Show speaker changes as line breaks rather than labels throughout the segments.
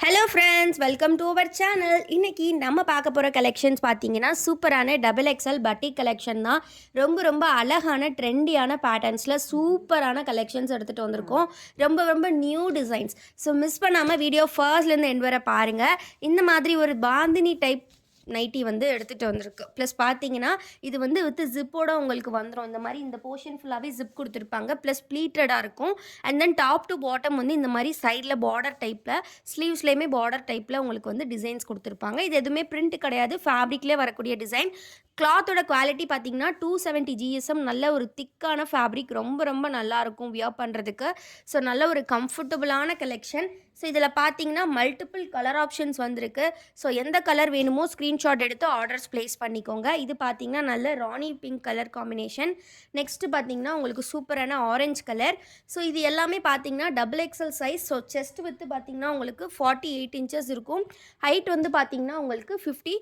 Hello friends, welcome to our channel. இன்றைக்கி நம்ம பார்க்க போகிற கலெக்ஷன்ஸ் பார்த்தீங்கன்னா சூப்பரான டபுள் எக்ஸல் பட்டிக் கலெக்ஷன் தான். ரொம்ப ரொம்ப அழகான ட்ரெண்டியான பேட்டர்ன்ஸில் சூப்பரான கலெக்ஷன்ஸ் எடுத்துகிட்டு வந்திருக்கோம். ரொம்ப ரொம்ப நியூ டிசைன்ஸ். ஸோ மிஸ் பண்ணாமல் வீடியோ ஃபர்ஸ்ட்லேருந்து எண்ட் வர பாருங்கள். இந்த மாதிரி ஒரு பாந்தினி டைப் நைட்டி வந்து எடுத்துகிட்டு வந்திருக்கு. ப்ளஸ் பார்த்தீங்கன்னா இது வந்து வித் ஜிப்போட உங்களுக்கு வந்துடும். இந்த மாதிரி இந்த போர்ஷன் ஃபுல்லாகவே ஜிப் கொடுத்துருப்பாங்க. ப்ளஸ் ப்ளீட்டடாக இருக்கும். And then top to bottom வந்து இந்த மாதிரி சைடில் பார்டர் டைப்பில், ஸ்லீவ்ஸ்லேயுமே பார்டர் டைப்பில் உங்களுக்கு வந்து டிசைன்ஸ் கொடுத்துருப்பாங்க. இது எதுவுமே பிரிண்ட் கிடையாது, ஃபேப்ரிக்லேயே வரக்கூடிய டிசைன். கிளாத்தோட குவாலிட்டி பார்த்தீங்கன்னா 270 GSM. நல்ல ஒரு திக்கான ஃபேப்ரிக், ரொம்ப ரொம்ப நல்லாயிருக்கும் வியர் பண்ணுறதுக்கு. ஸோ நல்ல ஒரு கம்ஃபர்டபுளான கலெக்ஷன். ஸோ இதில் பார்த்தீங்கன்னா மல்டிபிள் கலர் ஆப்ஷன்ஸ் வந்திருக்கு. ஸோ எந்த கலர் வேணுமோ ஸ்க்ரீன்ஷாட் எடுத்து ஆர்டர்ஸ் ப்ளேஸ் பண்ணிக்கோங்க. இது பார்த்தீங்கன்னா நல்ல rani pink colour combination. Next பார்த்தீங்கன்னா உங்களுக்கு சூப்பரான ஆரஞ்சு கலர். ஸோ இது எல்லாமே பார்த்தீங்கன்னா double XL size. So chest with பார்த்தீங்கன்னா உங்களுக்கு 48 இன்ச்சஸ் இருக்கும். ஹைட் வந்து பார்த்தீங்கன்னா உங்களுக்கு 54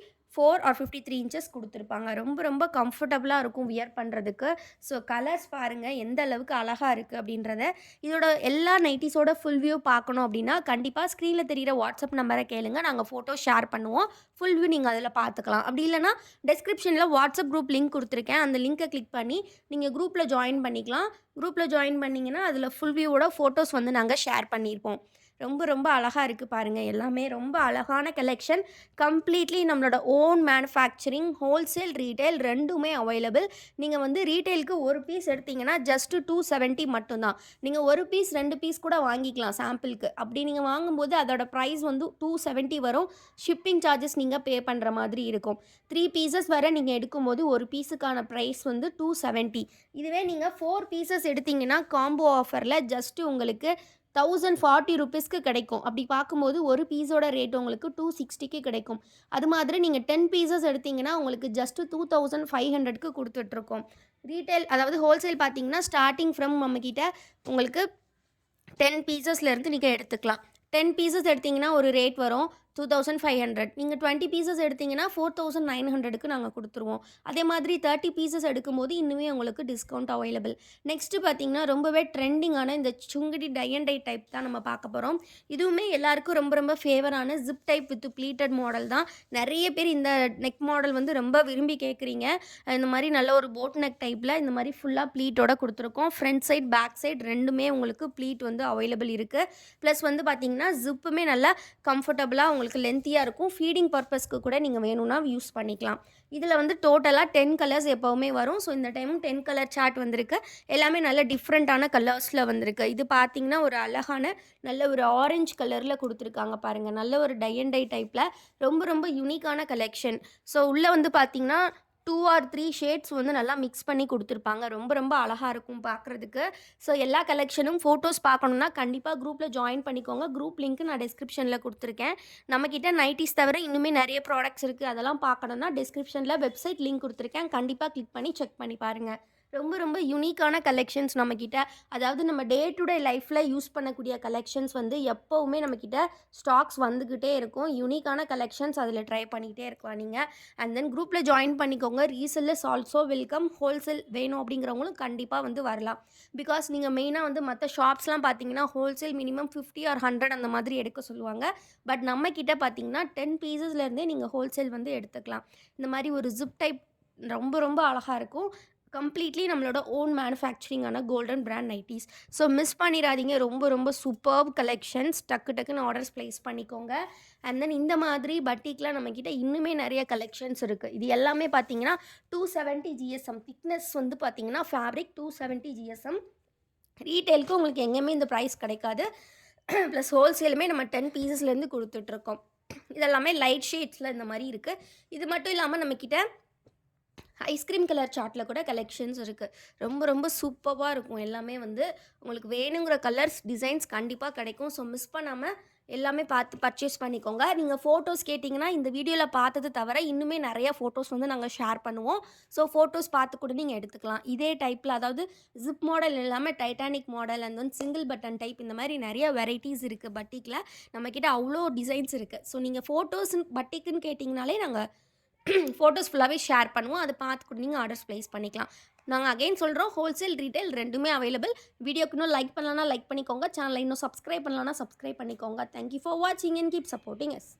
ஆர் 53 இன்ச்சஸ் கொடுத்துருப்பாங்க. ரொம்ப ரொம்ப கம்ஃபர்டபுளாக இருக்கும் வியர் பண்ணுறதுக்கு. ஸோ கலர்ஸ் பாருங்கள் எந்த அளவுக்கு அழகாக இருக்குது அப்படின்றத. இதோட எல்லா நைட்டிஸோட ஃபுல் வியூ பார்க்கணும் அப்படின்னா கண்டிப்பாக ஸ்க்ரீனில் தெரிகிற வாட்ஸ்அப் நம்பரை கேளுங்க, நாங்கள் ஃபோட்டோ ஷேர் பண்ணுவோம். ஃபுல் வியூ நீங்கள் அதில் பார்த்துக்கலாம். அப்படி இல்லைனா டெஸ்கிரிப்ஷனில் வாட்ஸ்அப் குரூப் லிங்க் கொடுத்துருக்கேன். அந்த லிங்க்கை கிளிக் பண்ணி நீங்கள் குரூப்பில் ஜாயின் பண்ணிக்கலாம். குரூப்பில் ஜாயின் பண்ணிங்கன்னா அதில் ஃபுல் வியூவோட ஃபோட்டோஸ் வந்து நாங்கள் ஷேர் பண்ணியிருப்போம். ரொம்ப ரொம்ப அழகாக இருக்குது பாருங்கள். எல்லாமே ரொம்ப அழகான கலெக்ஷன். கம்ப்ளீட்லி நம்மளோட ஓன் மேனுஃபேக்சரிங், ஹோல்சேல், ரீட்டைல் ரெண்டுமே அவைலபிள். நீங்கள் வந்து ரீட்டைலுக்கு ஒரு பீஸ் எடுத்திங்கன்னா ஜஸ்ட்டு 270 மட்டும்தான். நீங்கள் ஒரு பீஸ் 2 பீஸ் கூட வாங்கிக்கலாம் சாம்பிளுக்கு. அப்படி நீங்கள் வாங்கும்போது அதோட ப்ரைஸ் வந்து 270 வரும். ஷிப்பிங் சார்ஜஸ் நீங்கள் பே பண்ணுற மாதிரி இருக்கும். 3 பீசஸ் வரை நீங்கள் எடுக்கும்போது ஒரு பீஸுக்கான ப்ரைஸ் வந்து 270. இதுவே நீங்கள் 4 பீசஸ் எடுத்திங்கன்னா காம்போ ஆஃபரில் ஜஸ்ட்டு உங்களுக்கு 1040 ருபீஸ்க்கு கிடைக்கும். அப்படி பார்க்கும்போது ஒரு பீஸோட ரேட் உங்களுக்கு 260க்கு கிடைக்கும். அது மாதிரி நீங்கள் 10 பீசஸ் எடுத்திங்கன்னா உங்களுக்கு ஜஸ்ட்டு 2500க்கு கொடுத்துட்ருக்கோம். ரீட்டைல் அதாவது ஹோல்சேல் பார்த்தீங்கன்னா ஸ்டார்டிங் ஃப்ரம் நம்மக்கிட்ட உங்களுக்கு 10 பீசஸ்லேருந்து நீங்கள் எடுத்துக்கலாம். 10 பீசஸ் எடுத்திங்கன்னா ஒரு ரேட் வரும் 2500. நீங்கள் 20 பீசஸ் எடுத்திங்கன்னா 4900க்கு நாங்கள் கொடுத்துருவோம். அதே மாதிரி 30 பீசஸ் எடுக்கும்போது இன்னுமே உங்களுக்கு டிஸ்கவுண்ட் அவைலபிள். நெக்ஸ்ட்டு பார்த்தீங்கன்னா ரொம்பவே ட்ரெண்டிங்கான இந்த Sungudi tie and dye type தான் நம்ம பார்க்க போகிறோம். இதுவுமே எல்லாருக்கும் ரொம்ப ரொம்ப ஃபேவரான zip type with pleated model தான். நிறைய பேர் இந்த நெக் மாடல் வந்து ரொம்ப விரும்பி கேட்குறீங்க. இந்த மாதிரி நல்ல ஒரு போட் நெக் டைப்பில் இந்த மாதிரி ஃபுல்லாக ப்ளீட்டோட கொடுத்துருக்கோம். ஃப்ரண்ட் சைட் பேக் சைட் ரெண்டுமே உங்களுக்கு ப்ளீட் வந்து அவைலபிள் இருக்குது. ப்ளஸ் வந்து பார்த்தீங்கன்னா ஜிப்புமே நல்லா கம்ஃபர்டபுளாக உங்களுக்கு லென்த்தியாக இருக்கும். ஃபீடிங் பர்பஸ்க்கு கூட நீங்கள் வேணும்னா யூஸ் பண்ணிக்கலாம். இதில் வந்து டோட்டலாக 10 கலர்ஸ் எப்போவுமே வரும். ஸோ இந்த டைமும் 10 கலர் சார்ட் வந்திருக்கு. எல்லாமே நல்ல டிஃப்ரெண்ட்டான கலர்ஸில் வந்திருக்கு. இது பார்த்தீங்கன்னா ஒரு அழகான நல்ல ஒரு ஆரஞ்சு கலரில் கொடுத்துருக்காங்க பாருங்கள். நல்ல ஒரு டை அண்ட் டை டைப்பில் ரொம்ப ரொம்ப யூனிக்கான கலெக்ஷன். ஸோ உள்ளே வந்து பார்த்தீங்கன்னா 2 ஆர் 3 ஷேட்ஸ் வந்து நல்லா மிக்ஸ் பண்ணி கொடுத்துருப்பாங்க. ரொம்ப ரொம்ப அழகாக இருக்கும் பார்க்குறதுக்கு. ஸோ எல்லா கலெக்ஷனும் ஃபோட்டோஸ் பார்க்கணுன்னா கண்டிப்பாக குரூப்பில் ஜாயின் பண்ணிக்கோங்க. குரூப் லிங்க் நான் டிஸ்கிரிப்ஷனில் கொடுத்துருக்கேன். நம்மக்கிட்ட நைட்டிஸ் தவிர இன்னுமே நிறைய ப்ராடக்ட்ஸ் இருக்குது. அதெல்லாம் பார்க்கணுன்னா டிஸ்கிரிப்ஷனில் வெப்சைட் லிங்க் கொடுத்துருக்கேன். கண்டிப்பாக கிளிக் பண்ணி செக் பண்ணி பாருங்கள். ரொம்ப ரொம்ப யூனிக்கான கலெக்ஷன்ஸ் நம்மக்கிட்ட. அதாவது நம்ம டே டு டே லைஃப்பில் யூஸ் பண்ணக்கூடிய கலெக்ஷன்ஸ் வந்து எப்போவுமே நம்மக்கிட்ட ஸ்டாக்ஸ் வந்துக்கிட்டே இருக்கும். யூனிக்கான கலெக்ஷன்ஸ் அதில் ட்ரை பண்ணிக்கிட்டே இருக்கலாம் நீங்கள். அண்ட் தென் குரூப்பில் ஜாயின் பண்ணிக்கோங்க. Resell is also welcome. Wholesale வேணும் அப்படிங்கிறவங்களும் கண்டிப்பாக வந்து வரலாம். பிகாஸ் நீங்கள் மெயினாக வந்து மற்ற ஷாப்ஸ்லாம் பார்த்தீங்கன்னா ஹோல்சேல் மினிமம் 50 ஆர் 100 அந்த மாதிரி எடுக்க சொல்லுவாங்க. பட் நம்மக்கிட்ட பார்த்தீங்கன்னா 10 பீசஸ்லேருந்தே நீங்கள் ஹோல்சேல் வந்து எடுத்துக்கலாம். இந்த மாதிரி ஒரு ஜிப் டைப் ரொம்ப ரொம்ப அழகாக இருக்கும். கம்ப்ளீட்லி நம்மளோட ஓன் மேனுஃபேக்சரிங்கான golden brand nighties. So miss பண்ணிடாதீங்க. ரொம்ப ரொம்ப சூப்பர்ப் கலெக்ஷன்ஸ். டக்கு டக்குன்னு ஆர்டர்ஸ் ப்ளேஸ் பண்ணிக்கோங்க. அண்ட் தென் இந்த மாதிரி பட்டிக்லாம் நம்மக்கிட்ட இன்னுமே நிறைய கலெக்ஷன்ஸ் இருக்குது. இது எல்லாமே பார்த்தீங்கன்னா 270 GSM திக்னஸ் வந்து பார்த்தீங்கன்னா ஃபேப்ரிக் 270 GSM. ரீட்டெயிலுக்கு உங்களுக்கு எங்கேயுமே இந்த ப்ரைஸ் கிடைக்காது. ப்ளஸ் ஹோல்சேலுமே நம்ம 10 பீசஸ்லேருந்து கொடுத்துட்ருக்கோம். இதெல்லாமே லைட் ஷேட்ஸில் இந்த மாதிரி இருக்குது. இது மட்டும் இல்லாமல் நம்மக்கிட்ட ஐஸ்கிரீம் கலர் சார்ட்டில் கூட கலெக்ஷன்ஸ் இருக்குது. ரொம்ப ரொம்ப சூப்பராக இருக்கும். எல்லாமே வந்து உங்களுக்கு வேணுங்கிற கலர்ஸ் டிசைன்ஸ் கண்டிப்பாக கிடைக்கும். ஸோ மிஸ் பண்ணாமல் எல்லாமே பார்த்து பர்ச்சேஸ் பண்ணிக்கோங்க. நீங்கள் ஃபோட்டோஸ் கேட்டிங்கன்னா இந்த வீடியோவில் பார்த்தது தவிர இன்னுமே நிறைய ஃபோட்டோஸ் வந்து நாங்கள் ஷேர் பண்ணுவோம். ஸோ ஃபோட்டோஸ் பார்த்து கூட நீங்கள் எடுத்துக்கலாம். இதே டைப்பில் அதாவது ஜிப் மாடல் இல்லாமல் டைட்டானிக் மாடல் அண்ட் வந்து சிங்கிள் பட்டன் டைப் இந்த மாதிரி நிறைய வெரைட்டிஸ் இருக்குது பட்டிக்கில். நம்மக்கிட்ட அவ்வளோ டிசைன்ஸ் இருக்குது. ஸோ நீங்கள் ஃபோட்டோஸ் பட்டிக்குன்னு கேட்டிங்கனாலே நாங்கள் ஃபோட்டோஸ் ஃபுல்லாகவே ஷேர் பண்ணுவோம். அதை பார்த்து கூட நீங்கள் ஆர்டர்ஸ் ப்ளேஸ் பண்ணிக்கலாம். நாங்கள் அகைன் சொல்கிறோம், ஹோல்சேல், ரீட்டெயில் ரெண்டுமே அவைலபிள். வீடியோக்கு இன்னும் லைக் பண்ணலனா லைக் பண்ணிக்கோங்க. சேனலை இன்னும் சப்ஸ்கிரைப் பண்ணலனா சப்ஸ்கிரைப் பண்ணிக்கோங்க. தேங்க் யூ ஃபார் வாட்சிங் அண்ட் கீப் சப்போர்ட்டிங் அஸ்.